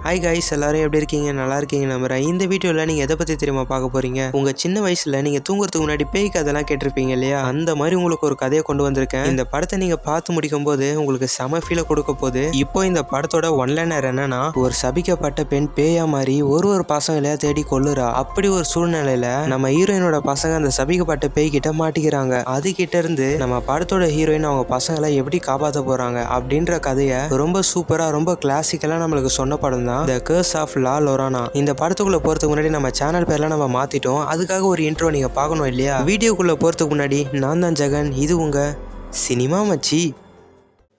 Hi guys, எல்லாரும் எப்படி இருக்கீங்க? நல்லா இருக்கீங்க நம்புறேன். இந்த வீடியோவில் நீங்கள் எதை பற்றி தெரியுமா பார்க்க போகிறீங்க? உங்கள் சின்ன வயசில் நீங்கள் தூங்குறதுக்கு முன்னாடி பேய் கதைலாம் கேட்டிருப்பீங்க இல்லையா? அந்த மாதிரி உங்களுக்கு ஒரு கதையை கொண்டு வந்திருக்கேன். இந்த படத்தை நீங்கள் பார்த்து முடிக்கும் போது உங்களுக்கு செம ஃபீலை கொடுக்க போகுது. இப்போ இந்த படத்தோட ஒன்லைனர் என்னன்னா, ஒரு சபிக்கப்பட்ட பெண் பேயா மாதிரி ஒரு பசங்களையா தேடி கொள்ளுறா. அப்படி ஒரு சூழ்நிலையில நம்ம ஹீரோயினோட பசங்க அந்த சபிக்கப்பட்ட பேய் கிட்ட மாட்டிக்கிறாங்க. அது கிட்ட இருந்து நம்ம படத்தோட ஹீரோயின் அவங்க பசங்களை எப்படி காப்பாற்ற போறாங்க அப்படின்ற கதையை ரொம்ப சூப்பரா, ரொம்ப கிளாசிக்கலா நம்மளுக்கு சொன்ன படம் தான் The Curse of La Llorona. இந்த படத்துக்குள்ள போறதுக்கு முன்னாடி நம்ம சேனல் பேர்லாம் நம்ம மாத்திட்டோம். அதுக்காக ஒரு இன்ட்ரோ நீங்க பார்க்கணும் இல்லையா? வீடியோக்குள்ள போறதுக்கு முன்னாடி நான் தான் ஜெகன், இது உங்க சினிமா மச்சி.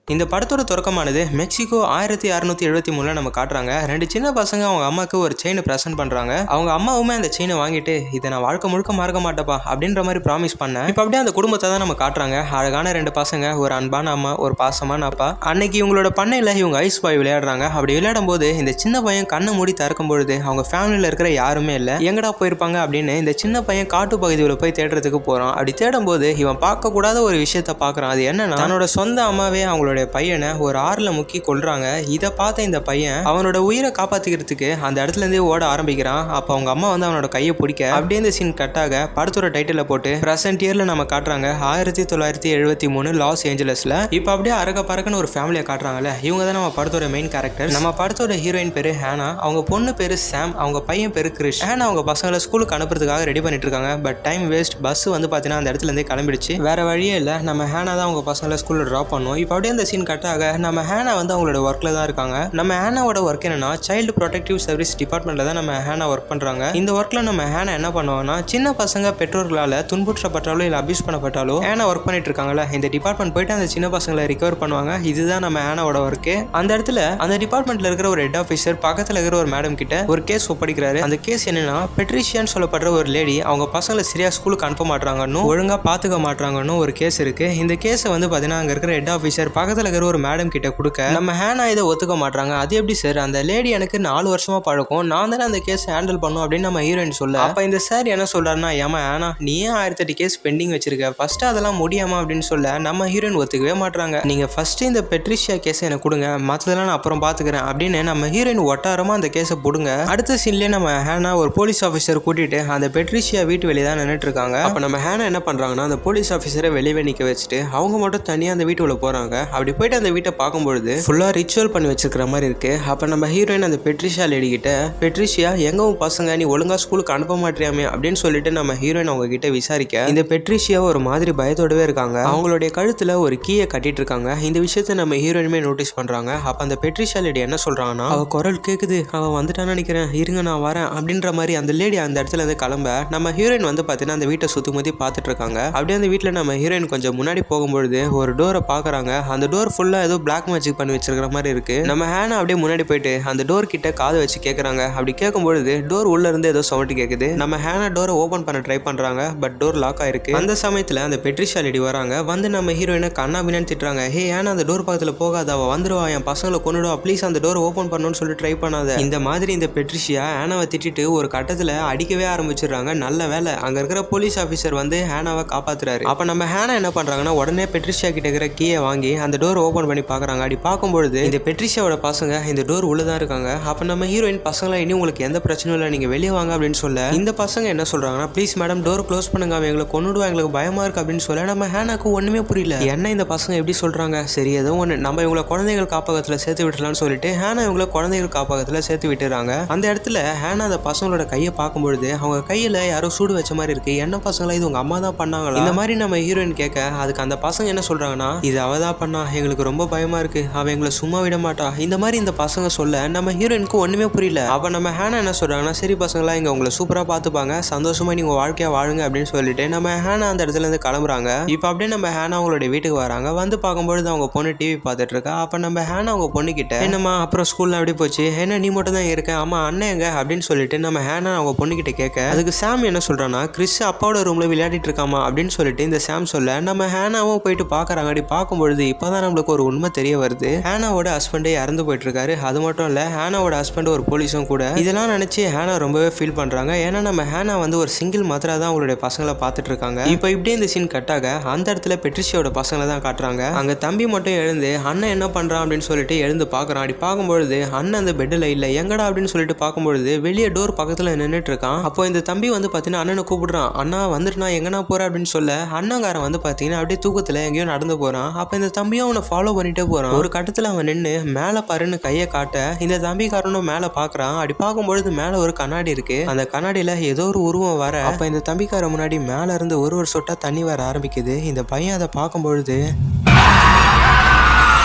இந்த படத்தோட தொடக்கமானது மெக்சிகோ 1673 நம்ம காட்டுறாங்க. ரெண்டு சின்ன பசங்க அவங்க அம்மாவுக்கு ஒரு செயின் ப்ரெசென்ட் பண்றாங்க. அவங்க அம்மாவுமே அந்த செயினை வாங்கிட்டு இதை நான் வாழ்க்கை முழுக்க மறக்க மாட்டேப்பா அப்படின்ற மாதிரி ப்ராமிஸ் பண்ணேன். இப்போ அப்படியே அந்த குடும்பத்தை தான் நம்ம காட்டுறாங்க. அழகான ரெண்டு பசங்க, ஒரு அன்பான அம்மா, ஒரு பாசமான அப்பா. அன்னைக்கு இவங்களோட பண்ணையில இவங்க ஐஸ் பாய் விளையாடுறாங்க. அப்படி விளையாடும் போது இந்த சின்ன பையன் கண்ணை மூடி திறக்கும் பொழுது அவங்க ஃபேமிலியில இருக்கிற யாருமே இல்லை. எங்கடா போயிருப்பாங்க அப்படின்னு இந்த சின்ன பையன் காட்டு பகுதியில் போய் தேடுறதுக்கு போறான். அப்படி தேடும் போது இவன் பார்க்க கூடாத ஒரு விஷயத்த பாக்குறான். அது என்னன்னா, தன்னோட சொந்த அம்மாவே அவங்களோட பையனை ஒரு ஆறுல முக்கி கொல்றாங்க. இதை பார்த்த இந்த பையன் அவனோட உயிரை காப்பாத்திக்கிறதுக்கு அந்த இடத்துல இருந்தே ஓட ஆரம்பிக்கிறான். அப்ப அவங்க அம்மா வந்து அவனோட கையை பிடிக்க அப்படியே இந்த சீன் கட்டாக படத்தோட டைட்டில போட்டு பிரசன்ட் இயர்ல நம்ம காட்டுறாங்க 1973 லாஸ் ஏஞ்சலஸ்ல. இப்ப அப்படியே அரக பறக்கன்னு ஒரு ஃபேமிலியை காட்டுறாங்கல்ல. இவங்க தான் நம்ம படத்தோட மெயின் கேரக்டர். நம்ம படத்தோட ஹீரோயின் பேரு ஹேனா, அவங்க பொண்ணு பேரு சாம், அவங்க பையன் பேரு கிறிஷ். ஹேனா அவங்க பசங்களை ஸ்கூலுக்கு அனுப்புறதுக்காக ரெடி பண்ணிட்டு இருக்காங்க. But time waste. பஸ் வந்து பாத்தீங்கன்னா அந்த இடத்துல இருந்தே கிளம்பிடுச்சு. வேற வழியே இல்லை. நம்ம ஹேனா தான் அவங்க பசங்களை ஸ்கூல்ல ட்ராப் பண்ணுவோம். இப்போ அப்படியே அந்த சீன் கட்டாக நம்ம ஹேனா வந்து அவங்களோட ஒர்க்ல தான் இருக்காங்க. நம்ம ஹேனாவோட ஒர்க் என்னன்னா, சைல்டு ப்ரொடெக்டிவ் சர்வீஸ் டிபார்ட்மெண்ட்ல தான் நம்ம ஹேனா ஒர்க் பண்றாங்க. இந்த ஒர்க்ல நம்ம ஹேனா என்ன பண்ணுவாங்கன்னா, சின்ன பசங்க பெற்றோர்களால துன்புற்றப்பட்டாலோ இல்ல அபியூஸ் பண்ணப்பட்டாலோ ஹேனா ஒர்க் பண்ணிட்டு இருக்காங்கல்ல, இந்த டிபார்ட்மெண்ட் போயிட்டு அந்த சின்ன பசங்களை ரிகவர் பண்ணுவாங்க. இதுதான் நம்ம ஹேனாவோட ஒர்க். அந்த இடத்துல அந்த டிபார்ட்மெண்ட்ல இருக்கிற ஒரு ஹெட் ஆஃபீஸர் பக்கத்துல இருக்கிற ஒரு மேடம் கிட்ட ஒரு கேஸ் ஒப்படைக்கிறாரு. அந்த கேஸ் என்னன்னா, பெட்ரிஷியான்னு சொல்லப்படுற ஒரு லேடி அவங்க பசங்களை சரியா ஸ்கூலுக்கு அனுப்ப மாட்டாங்கன்னு, ஒழுங்கா பாத்துக்க மாட்டாங்கன்னு ஒரு கேஸ் இருக்கு. இந்த கேஸை வந்து பாத்தீங்கன்னா அங்க இருக்கிற ஹெட் ஆஃபீஸர் பக்கத்துல இருக்கிற ஒரு மேடம் கிட்ட கொடுக்க நம்ம ஹேனா இதை ஒத்துக்க மாட்டாங்க. அது எப்படி சார், அந்த லேடி எனக்கு 4 வருஷமா பழக்கம், நான் தானே அந்த கேஸ் ஹேண்டில் பண்ணும் அப்படின்னு நம்ம ஹீரோயின் சொல்ல, அப்ப இந்த சார் என்ன சொல்றாருன்னா, ஏமா ஹேனா நீ ஏன் 1008 கேஸ் பெண்டிங் வச்சிருக்க, ஃபர்ஸ்ட் அதெல்லாம் முடியாம அப்படின்னு சொல்ல நம்ம ஹீரோயின் ஒத்துக்கவே மாட்டாங்க. நீங்க ஃபர்ஸ்ட் இந்த பெட்ரிஷியா கேஸ் எனக்கு கொடுங்க, மற்றதெல்லாம் நான் அப்புறம் பாத்துக்கிறேன் அப்படின்னு நம்ம ஹீரோயின் ஒட்டாரமா அந்த கேஸை போடுங்க. அடுத்த சீன்லயே நம்ம ஹேனா ஒரு போலீஸ் ஆஃபீஸர் கூட்டிட்டு அந்த பெட்ரிஷியா வீட்டு வெளியே தான் நின்றுட்டு இருக்காங்க. அப்ப நம்ம ஹேனா என்ன பண்றாங்கன்னா, அந்த போலீஸ் ஆஃபீஸரை வெளியே நிக்க வச்சுட்டு அவங்க மட்டும் தனியா அந்த வீட்டுக்குள்ள போறாங்க. அப்படி போயிட்டு அந்த வீட்டை பார்க்கும்பொழுது ஃபுல்லா ரிச்சுவல் பண்ணி வச்சிருக்கிற மாதிரி இருக்கு. அப்ப நம்ம ஹீரோயின் அந்த பெட்ரிஷியா லேடி கிட்ட, பெட்ரிஷியா எங்க உன் பசங்க, நீ ஒழுங்கா ஸ்கூலுக்கு அனுப்ப மாட்டியாமே அப்படின்னு சொல்லிட்டு நம்ம ஹீரோயின் அவங்க கிட்ட விசாரிக்க, இந்த பெட்ரிஷியா ஒரு மாதிரி பயத்தோடவே இருக்காங்க. அவங்களுடைய கழுத்துல ஒரு கீயை கட்டிட்டு இருக்காங்க. இந்த விஷயத்த நம்ம ஹீரோயினுமே நோட்டீஸ் பண்றாங்க. அப்ப அந்த பெட்ரிஷியா லேடி என்ன சொல்றாங்கன்னா, அவ குரல் கேக்குது, அவன் வந்துட்டான்னு நினைக்கிறேன், இருங்க நான் வரேன் அப்படின்ற மாதிரி அந்த லேடி அந்த இடத்துல இருந்து கிளம்ப நம்ம ஹீரோயின் வந்து பாத்தீங்கன்னா அந்த வீட்டை சுத்தி முத்தி பார்த்துட்டு இருக்காங்க. அப்படியே அந்த வீட்டுல நம்ம ஹீரோயின் கொஞ்சம் முன்னாடி போகும்பொழுது ஒரு டோரை பாக்குறாங்க. அந்த டோர் ஃபுல்லா ஏதோ பிளாக் மேஜிக் பண்ணி வச்சிருக்கிற மாதிரி இருக்கு. நம்ம ஹேனா அப்படியே முன்னாடி போயிட்டு அந்த டோர் கிட்ட காது வச்சு கேக்குறாங்க. அப்படி கேட்கும்பொழுது டோர் உள்ள இருந்து ஏதோ சவுண்ட் கேக்குது. நம்ம ஹேனா டோரை ஓபன் பண்ண ட்ரை பண்றாங்க. பட் டோர் லாக் ஆயிருக்கு. அந்த சமயத்துல அந்த பெட்ரிஷியா லேடி வராங்க. வந்து நம்ம ஹீரோயினை கண்ணா பின்னான்னு திட்டுறாங்க. ஹே ஹேனா, அந்த டோர் பக்கத்துல போகாத, அவ வந்துருவா, என் பசங்களை கொன்னுடுவா, ப்ளீஸ் அந்த டோர் ஓபன் பண்ணணும்னு சொல்லி ட்ரை பண்ணாத. இந்த மாதிரி இந்த பெட்ரிஷியா ஹேனாவை திட்டிட்டு ஒரு கட்டத்துல அடிக்கவே ஆரம்பிச்சிடுறாங்க. நல்ல வேலை அங்க இருக்கிற போலீஸ் ஆஃபீஸர் வந்து ஹேனாவை காப்பாத்துறாரு. அப்ப நம்ம ஹேனா என்ன பண்றாங்கன்னா, உடனே பெட்ரிஷியா கிட்ட இருக்கிற கீயை வாங்கி அந்த டோர் ஓபன் பண்ணி பாக்குறாங்க. அப்படி பார்க்கும்பொழுது இந்த பெட்ரிஷியாவோட பசங்க இந்த டோர் உள்ளதான் இருக்காங்க. அப்ப நம்ம ஹீரோயின் பசங்களா, இனி உங்களுக்கு எந்த பிரச்சனையும் இல்லை, நீங்க வெளியே வாங்க அப்படின்னு சொல்ல, இந்த பசங்க என்ன சொல்றாங்கன்னா, ப்ளீஸ் மேடம் டோர் க்ளோஸ் பண்ணுங்க, அவன் எங்களை கொன்னுடுவா, எங்களுக்கு பயமா இருக்கு அப்படின்னு சொல்ல நம்ம ஹேனாக்கு ஒண்ணுமே புரியல. என்ன இந்த பசங்க எப்படி சொல்றாங்க, சரி ஏதோ ஒன்று நம்ம இவங்களை குழந்தைகள் காப்பகத்துல சேர்த்து விட்டுலாம்னு சொல்லிட்டு ஹேனா இவங்களை குழந்தைகள் காப்பகத்துல சேர்த்து விட்டுறாங்க. அந்த இடத்துல ஹேனா அந்த பசங்களோட கையை பார்க்கும்பொழுது அவங்க கையில யாரோ சூடு வச்ச மாதிரி இருக்கு. என்ன பசங்களா, இது உங்க அம்மா தான் பண்ணாங்களா இந்த மாதிரி நம்ம ஹீரோயின் கேட்க, அதுக்கு அந்த பசங்க என்ன சொல்றாங்கன்னா, இது அவதான் பண்ணா, எங்களுக்கு ரொம்ப பயமா இருக்கு, அவ எங்களை சும்மா விட மாட்டா, இந்த மாதிரி இந்த பசங்க சொல்ல நம்ம ஹீரோயினுக்கு ஒண்ணுமே புரியல. அப்ப நம்ம ஹேனா என்ன சொல்றாங்கன்னா, சரி பசங்களா, இங்க உங்களை சூப்பரா பாத்துப்பாங்க, சந்தோஷமா நீங்க வாழ்க்கையா வாழுங்க அப்படின்னு சொல்லிட்டு நம்ம ஹேனா அந்த இடத்துல இருந்து கிளம்புறாங்க. இப்ப அப்படியே நம்ம ஹேனா அவங்களுடைய வீட்டுக்கு வராங்க. வந்து பார்க்கும்பொழுது அவங்க பொண்ணு டிவி பார்த்துட்டு இருக்கா. அப்ப நம்ம ஹேனா அவங்க பொண்ணு கிட்ட, என்னம்மா அப்புறம் ஸ்கூல்ல எப்படி போச்சு, என்ன நீ மட்டும் தான் இருக்க, ஆமா அண்ணன் எங்க அப்படின்னு சொல்லிட்டு நம்ம ஹேனா அவங்க பொண்ணு கிட்ட கேட்க, அதுக்கு சாம் என்ன சொல்றான்னா, கிறிஸ் அப்பாவோட ரூம்ல விளையாடிட்டு இருக்காமா அப்படின்னு சொல்லிட்டு இந்த சாம் சொல்ல நம்ம ஹேனாவும் போயிட்டு பாக்குறாங்க. அப்படி பார்க்கும்பொழுது இப்பதான் அப்பதான் நம்மளுக்கு ஒரு உண்மை தெரிய வருது. ஹேனாவோட ஹஸ்பண்டே இறந்து போயிட்டு இருக்காரு. அது மட்டும் இல்ல, ஹேனாவோட ஹஸ்பண்ட் ஒரு போலீஸும் கூட. இதெல்லாம் நினைச்சு ஹேனா ரொம்பவே ஃபீல் பண்றாங்க. ஏன்னா நம்ம ஹேனா வந்து ஒரு சிங்கிள் மதரா தான் அவங்களுடைய பசங்களை பார்த்துட்டு இருக்காங்க. இப்போ இப்படியே இந்த சீன் கட் ஆக அந்த இடத்துல பெட்ரிஷியாவோட பசங்களை தான் காட்டுறாங்க. அங்க தம்பி மட்டும் எழுந்து அண்ணன் என்ன பண்றான் அப்படின்னு சொல்லிட்டு எழுந்து பாக்குறான். அப்படி பார்க்கும்பொழுது அண்ணன் அந்த பெட்ல இல்ல. எங்கடா அப்படின்னு சொல்லிட்டு பார்க்கும்பொழுது வெளியே டோர் பக்கத்துல நின்றுட்டு இருக்கான். அப்போ இந்த தம்பி வந்து பாத்தீங்கன்னா அண்ணனை கூப்பிடுறான். அண்ணா வந்துட்டு நான் எங்கனா போற அப்படின்னு சொல்ல அண்ணங்காரன் வந்து பாத்தீங்கன்னா அப்படியே தூக்கத்துல எங்கேயோ நடந்து போறான். அப்ப இந்த தம்பியும் அவனை ஃபாலோ பண்ணிட்டே போறான். ஒரு கட்டத்துல அவன் நின்று மேல பாருன்னு கையை காட்ட இந்த தம்பிக்காரனும் மேல பாக்குறான். அப்படி பார்க்கும்பொழுது மேல ஒரு கண்ணாடி இருக்கு. அந்த கண்ணாடியில ஏதோ ஒரு உருவம் வர அப்ப இந்த தம்பிக்கார முன்னாடி மேல இருந்து ஒரு சொட்டா தண்ணி வர ஆரம்பிக்குது. இந்த பையன் அதை பார்க்கும்பொழுது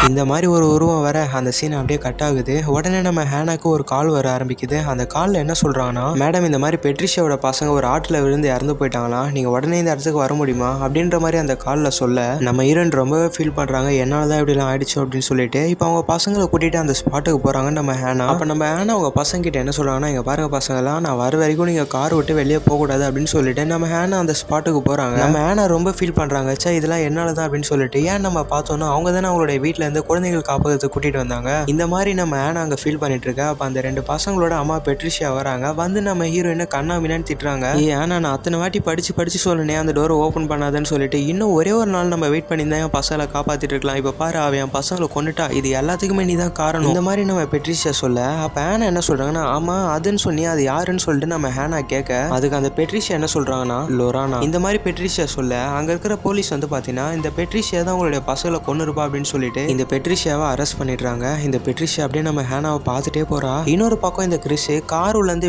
இந்த மாதிரி ஒரு உருவம் வர அந்த சீன் அப்படியே கட் ஆகுது. உடனே நம்ம ஹேனாக்கு ஒரு கால் வர ஆரம்பிக்குது. அந்த காலில் என்ன சொல்றாங்கன்னா, மேடம் இந்த மாதிரி பெட்ரிஷியாவோட பசங்க ஒரு ஆற்றுல விழுந்து இறந்து போயிட்டாங்களா, நீங்க உடனே இந்த இடத்துக்கு வர முடியுமா அப்படின்ற மாதிரி அந்த காலில் சொல்ல நம்ம ஹீரோயின் ரொம்பவே ஃபீல் பண்றாங்க. என்னால தான் இப்படிலாம் ஆயிடுச்சு அப்படின்னு சொல்லிட்டு இப்போ அவங்க பசங்களை கூட்டிட்டு அந்த ஸ்பாட்டுக்கு போறாங்க நம்ம ஹேனா. அப்ப நம்ம ஹேனா அவங்க பசங்க கிட்ட என்ன சொல்றாங்கன்னா, இங்க பாருங்க பசங்களாம், நான் வர வரைக்கும் நீங்க கார் விட்டு வெளியே போகக்கூடாது அப்படின்னு சொல்லிட்டு நம்ம ஹேனா அந்த ஸ்பாட்டுக்கு போறாங்க. நம்ம ஹேனா ரொம்ப ஃபீல் பண்றாங்க. சே இதெல்லாம் என்னால தான் அப்படின்னு சொல்லிட்டு. ஏன் நம்ம பார்த்தோம்னா அவங்க தானே அவங்களுடைய வீட்டுல இருந்து குழந்தைகள் காப்பகத்துக்கு கூட்டிட்டு வந்தாங்க. இந்த மாதிரி நம்ம ஹேனா அங்க ஃபீல் பண்ணிட்டு இருக்க. அப்ப அந்த ரெண்டு பசங்களோட அம்மா பெட்ரிஷியா வராங்க. வந்து நம்ம ஹீரோயினை கண்ணாமினான்னு திட்டுறாங்க. ஏன்னா நான் அத்தனை வாட்டி படிச்சு சொன்னேன் அந்த டோரை ஓப்பன் பண்ணாதன்னு சொல்லிட்டு. இன்னும் ஒரே ஒரு நாள் நம்ம வெயிட் பண்ணி தான் என் பசங்களை காப்பாத்திட்டு இருக்கலாம். இப்ப பாரு அவன் என் பசங்களை கொண்டுட்டா, இது எல்லாத்துக்குமே நீ தான் காரணம். இந்த மாதிரி நம்ம பெட்ரிஷியா சொல்ல அப்ப ஹேனா என்ன சொல்றாங்கன்னா, ஆமா அதுன்னு சொன்னி அது யாருன்னு சொல்லிட்டு நம்ம ஹேனா கேட்க அதுக்கு அந்த பெட்ரிஷியா என்ன சொல்றாங்கன்னா, லொரானா. இந்த மாதிரி பெட்ரிஷியா சொல்ல அங்க இருக்கிற போலீஸ் வந்து பாத்தீங்கன்னா இந்த பெட்ரிஷியா தான் உங்களுடைய பசங்களை கொன்னுருப்பா அப்படின்னு சொல்லிட்டு இந்த பெட்ரிஷியாவை அரெஸ்ட் பண்ணிடுறாங்க. இந்த பெட்ரிஷியா அப்படியே நம்ம ஹேனாவை பார்த்துட்டே போறா. இன்னொரு பக்கம் இந்த கிறிஸ் கார் உள்ள இருந்து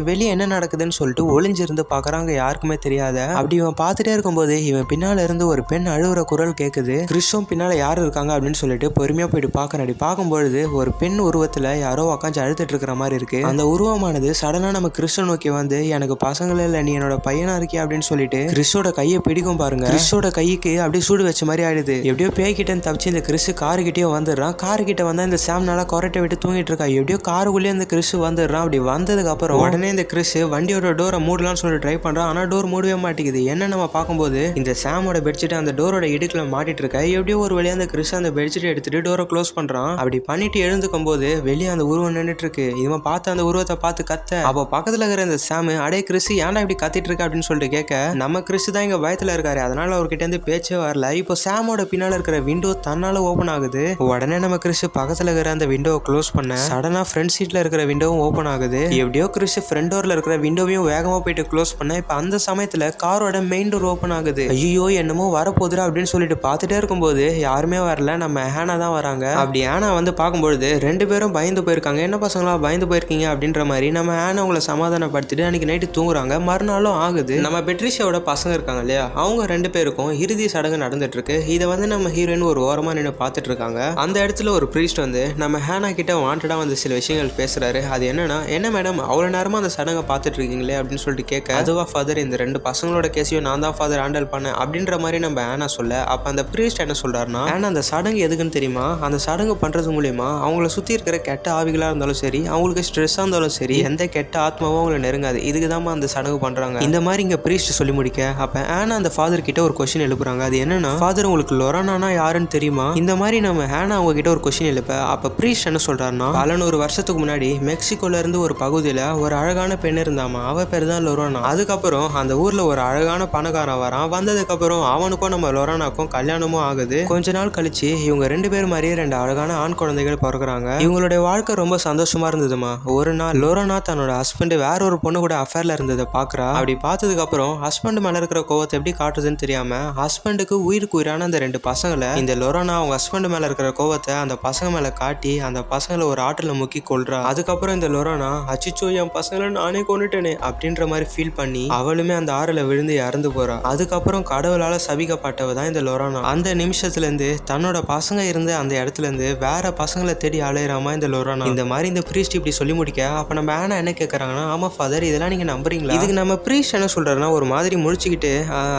வெளியே என்ன நடக்குதுன்னு சொல்லிட்டு ஒளிஞ்சிருந்து பாக்குறாங்க. யாருக்குமே தெரியாத. அப்படி இவன் பார்த்துட்டே இருக்கும்போது இவன் பின்னால இருந்து ஒரு பெண் அழுகுற குரல் கேக்குது. கிறிஸும் பின்னால யாரு இருக்காங்க அப்படின்னு சொல்லிட்டு பொறுமையா போயிட்டு பாக்குறேன். அப்படி பார்க்கும்பொழுது ஒரு பெண் உருவத்துல யாரோ உக்காந்து அழுதுட்டு இருக்கிற மாதிரி இருக்கு. அந்த உருவமானது சடனா நம்ம கிறிஸ்ட நோக்கி வந்து எனக்கு பசங்களே இல்ல, நீ என்னோட பையனா இருக்கியா அப்படின்னு சொல்லிட்டு கிறிஸோட கையை பிடிக்கும் பாருங்க. கிறிஸோட கைக்கு அப்படியே சூடு வச்ச மாதிரி ஆயிடுது. எப்படியோ பேய்கிட்ட தப்பிச்சு இந்த கிறிஸ் காருகிட்டே வந்துடுறான். காருகிட்ட வந்தா இந்த சாம் நல்லா கொரட்டை விட்டு தூங்கிட்டு இருக்கா. எப்படியோ காருக்குள்ளே இந்த கிறிஸ் வந்துடுறான். அப்படி வந்ததுக்கு அப்புறம் உடனே இந்த கிறிஸ் வண்டியோட டோரை மூடலாம்னு சொல்லி ட்ரை பண்றான். ஆனா டோர் மூடவே மாட்டேங்குது. என்ன நம்ம பார்க்கும்போது இந்த சாமோட பெட்ஷீட் அந்த டோரோட இடுக்குல மாட்டிட்டு இருக்க. எப்படியோ ஒரு வழியா அந்த கிறிஸ் அந்த பெட்ஷீட் எடுத்துட்டு டோரை க்ளோஸ் பண்றான். அப்படி பண்ணிட்டு எழுந்துக்கும் போது வெளியே அந்த உருவம் நின்றுட்டு இருக்கு. இவன் பார்த்து அந்த உருவத்தை பார்த்து கத்த அப்போ பக்கத்துல இருக்கிற இந்த சாமு அடே கிறிஸ் ஏன்டா இப்படி கத்திட்டு இருக்க அப்படின்னு சொல்லிட்டு கேட்க நம்ம கிறிஸ் தான் இங்க பயத்துல இருக்காரு, அதனால அவர்கிட்ட இருந்து பேச்சே வரல. இப்போ சாமோட பின்னால இருக்கிற விண்டோ தன்னால ஓபன் ஆகுது. உடனே நம்ம கிறிஸ் பக்கத்துல இருக்கிற அந்த விண்டோவை க்ளோஸ் பண்ண சடனா ஃப்ரண்ட் சீட்ல இருக்கிற விண்டோவும் ஓபன் ஆகுது. எப்படியோ கிறிஸ் ஃப்ரண்ட் டோர்ல இருக்கிற விண்டோவையும் வேகமா போயிட்டு க்ளோஸ் பண்ண இப்ப அந்த சமயத்துல காரோட மெயின் டோர் ஓபன் ஆகுது. ஐயோ என்னமோ வரப்போதுரா அப்படின்னு சொல்லிட்டு பார்த்துட்டே இருக்கும்போது யாருமே வரல, நம்ம ஹேனா தான் வராங்க. அப்படி ஹேனா வந்து பார்க்கும்போது ரெண்டு பேரும் பயந்து போயிருக்காங்க. என்ன பசங்களா பயந்து போயிருக்கீங்க அப்படின்ற மாதிரி நம்ம ஹேனா அவங்கள சமாதானப்படுத்திட்டு அன்னைக்கு நைட்டு தூங்குறாங்க. மறுநாளும் ஆகுது. நம்ம பெட்ரிஷியாவோட பசங்க இருக்காங்க இல்லையா, அவங்க ரெண்டு பேருக்கும் இறுதி சடங்கு நடந்துட்டு இருக்கு. இதை வந்து நம்ம ஹீரோயின் ஒரு ஓரமா நின்று பார்த்துட்டு இருக்காங்க. அந்த இடத்துல ஒரு பிரீஸ்ட் வந்து நம்ம ஹேனா கிட்ட வாண்டடா வந்து சில விஷயங்கள் பேசுறாரு. அது என்னன்னா, என்ன மேடம் அவ்வளவு நேரமா அந்த சடங்கை பார்த்துட்டு இருக்கீங்களே அப்படின்னு சொல்லிட்டு கேட்க, அதுவா ஃபாதர் இந்த ரெண்டு பசங்களோட கேஸையும் நான் தான் ஃபாதர் ஹேண்டல் பண்ணேன் அப்படின்ற மாதிரி நம்ம ஹேனா சொல்ல அப்ப அந்த பிரீஸ்ட் என்ன சொல்றாருன்னா, ஹேனா அந்த சடங்கு எதுக்குன்னு தெரியுமா, அந்த சடங்கு பண்றது மூலியமா அவங்கள சுத்தி இருக்கிற கெட்ட ஆவிகளா இருந்தாலும் சரி, அவங்களுக்கு ஸ்ட்ரெஸ்ஸா இருந்தாலும் சரி, எந்த கெட்ட ஆத்மாவும் அவங்களை நெருங்காது. இதுக்குதான் அந்த சடங்கு பண்றாங்க. இந்த மாதிரி இங்க பிரீஸ்ட் சொல்லி முடிக்க அப்ப ஹேனா அந்த ஃபாதர் கிட்ட ஒரு கொஸ்டின் எழுப்புறாங்க. அது என்னன்னா, ஃபாதர் உங்களுக்கு லொரானா யாருன்னு தெரியுமா? இந்த மாதிரி நம்ம ஹேனா அவங்க கிட்ட ஒரு கொஸ்டின் எழுப்ப அப்ப பிரீஸ்ட் என்ன சொல்றாருன்னா, பல 100 வருஷத்துக்கு முன்னாடி மெக்சிகோல இருந்து ஒரு பகுதியில ஒரு அழகான பெண் இருந்தாமா, அவ பேர் தான் லொரானா. அதுக்கப்புறம் அந்த ஊர்ல ஒரு அழகான பணக்காரன் வரான். வந்ததுக்கு அப்புறம் அவனுக்கும் நம்ம லொரானாக்கும் கல்யாணமும் ஆகுது. கொஞ்ச நாள் கழிச்சு இவங்க ரெண்டு பேர் மாதிரியே ரெண்டு அழகான ஆண் குழந்தைகள் பிறகுறாங்க. இவங்களுடைய வாழ்க்கை ரொம்ப சந்தோஷமா இருந்ததுமா. ஒரு நாள் லொரானா தன்னோட ஹஸ்பண்ட் வேற ஒரு பொண்ணு கூட அஃபேர்ல இருந்ததை பாக்குறா. அப்படி பார்த்ததுக்கு அப்புறம் ஹஸ்பண்ட் மேல இருக்கிற கோவத்தை எப்படி காட்டுறதுன்னு தெரியாம ஹஸ்பண்டுக்கு உயிருக்கு உயிரான அந்த ரெண்டு பசங்களை இந்த லொரானா அவங்க ஹஸ்பண்ட் மேல இருக்கிற கோவத்தை அந்த பசங்க மேல காட்டி அந்த பசங்களை ஒரு ஆற்றுல முக்கி கொள்றா. அதுக்கப்புறம் இந்த லொரானா அச்சிச்சோ என் பசங்களை நானே கொண்டுட்டேனே அப்படின்ற மாதிரி ஃபீல் பண்ணி அவளுமே அந்த ஆறுல விழுந்து இறந்து போறா. அதுக்கப்புறம் கடவுளால சபிக்கப்பட்டவ தான் இந்த லொரானா. அந்த நிமிஷத்துல இருந்து தன்னோட பசங்க இருந்த அந்த இடத்துல இருந்து வேற பசங்களை தேடி அலையறாமா இந்த லொரானா. இந்த மாதிரி இந்த பிரீஸ்ட் இப்படி சொல்லி முடிக்க அப்ப நம்ம ஹேனா என்ன கேட்கறாங்கன்னா, ஆமா ஃபாதர் இதெல்லாம் நீங்க நம்புறீங்களா? இதுக்கு நம்ம பிரீஸ்ட் என்ன சொல்றாருன்னா ஒரு மாதிரி முடிச்சுக்கிட்டு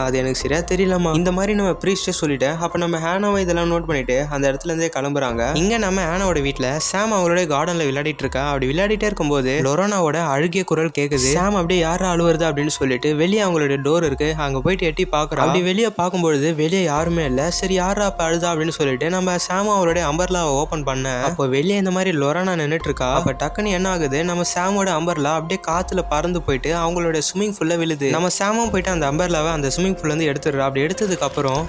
அது எனக்கு சரியா தெரியலமா இந்த மாதிரி நம்ம பிரீஸ்டே சொல்லிட்டு அப்ப நம்ம ஹேனாவை இதெல்லாம் நோட் பண்ணிட்டு அந்த இடத்துல இருந்தே கிளம்புறாங்க. இங்க நம்ம ஆனாவோட வீட்டுல சாம் அவங்களுடைய கார்டன்ல விளையாடிட்டு இருக்கா. அப்படி விளையாடிட்டே இருக்கும்போது லொரானாவோட அழுகிய குரல் கேக்குது. சாம் அப்படியே யாரா அழுவுறது அப்படின்னு சொல்லிட்டு வெளியே அவங்களுடைய டோர் இருக்கு, அங்க போயிட்டு எட்டி பாக்குறா. அப்படி வெளியே பார்க்கும்போது வெளியே யாருமே இல்ல. சரி யாரா அப்ப அழுதா அப்படின்னு சொல்லிட்டு நம்ம சாம் அவளுடைய அம்பர்லாவை ஓபன் பண்ண அப்போ வெளியே இந்த மாதிரி லொரானா நின்னுட்டு இருக்கா. அப்ப டக்குன்னு என்ன ஆகுது, நம்ம சாமோட அம்பர்லா அப்படியே காத்துல பறந்து போயிட்டு அவங்களோட ஸ்விமிங் பூல்ல விழுது. நம்ம சாமும் போயிட்டு அந்த அம்பர்லாவை அந்த ஸ்விமிங் பூல்ல இருந்து எடுத்துடுறா. அப்படி எடுத்ததுக்கு அப்புறம்